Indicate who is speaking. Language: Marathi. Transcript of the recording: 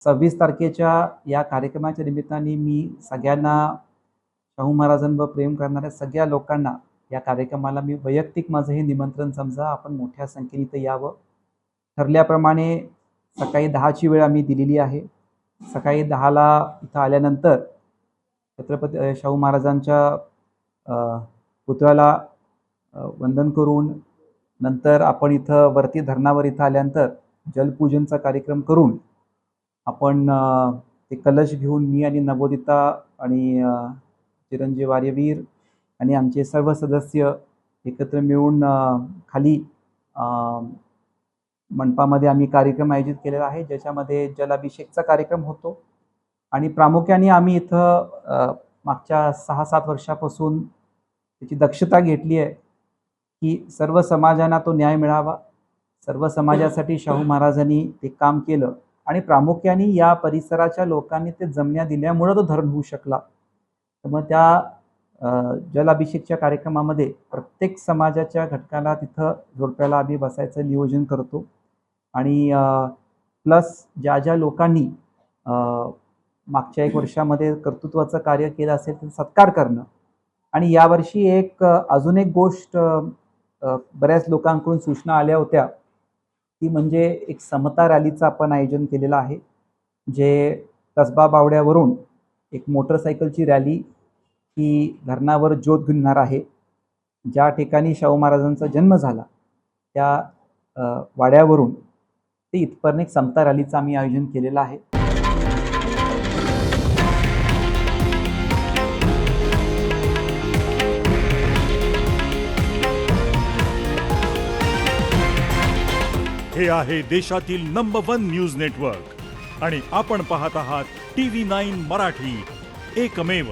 Speaker 1: 26 तारखेच्या या कार्यक्रमाच्या निमित्ताने मी सगळ्यांना, शाहू महाराजांवर प्रेम करणाऱ्या सगळ्या लोकांना या कार्यक्रमाला मी वैयक्तिक माझं हे निमंत्रण समजा, आपण मोठ्या संख्येने इथं यावं. ठरल्याप्रमाणे सकाळी 10ची वेळ आम्ही दिलेली आहे. सकाळी 10ला इथं आल्यानंतर छत्रपती शाहू महाराजांच्या पुतळ्याला वंदन करून नंतर आपण इथं वरती धरणावर इथं आल्यानंतर जलपूजनचा कार्यक्रम करून आपण ते कलश घेऊन मी आणि नवोदिता आणि चिरंजीव आर्यवीर आणि आमचे सर्व सदस्य एकत्र मिळून खाली मंडपामध्ये आम्ही कार्यक्रम आयोजित केलेला आहे, ज्याच्यामध्ये जलाभिषेकचा कार्यक्रम होतो. आणि प्रामुख्याने आम्ही इथं मागच्या 6-7 वर्षापासून त्याची दक्षता घेतली आहे की सर्व समाजांना तो न्याय मिळावा. सर्व समाजासाठी शाहू महाराजांनी ते काम केलं आणि प्रामुख्याने या परिसराच्या लोकांनी ते जमण्या दिल्यामुळं तो धरण होऊ शकला. तर मग त्या जलाभिषेकच्या कार्यक्रमामध्ये प्रत्येक समाजाच्या घटकाला तिथं जोडप्याला आम्ही बसायचं नियोजन करतो. आणि प्लस ज्या ज्या लोकांनी मागच्या 1 वर्षामध्ये कर्तृत्वाचं कार्य केलं असेल तर सत्कार करणं. आणि यावर्षी अजून एक गोष्ट बऱ्याच लोकांकडून सूचना आल्या होत्या, ती म्हणजे एक समता रॅलीचं आपण आयोजन केलेलं आहे, जे कसबा बावड्यावरून एक मोटरसायकलची रॅली ही धरणावर ज्योत घेऊन येणार आहे. ज्या ठिकाणी शाहू महाराजांचा जन्म झाला त्या वाड्यावरून ते इथपर्यंत एक समता रॅलीचं आम्ही आयोजन केलेलं आहे.
Speaker 2: हे आहे देशातील नंबर 1 न्यूज नेटवर्क आणि आपण पाहत आहात TV9 मराठी, एकमेव.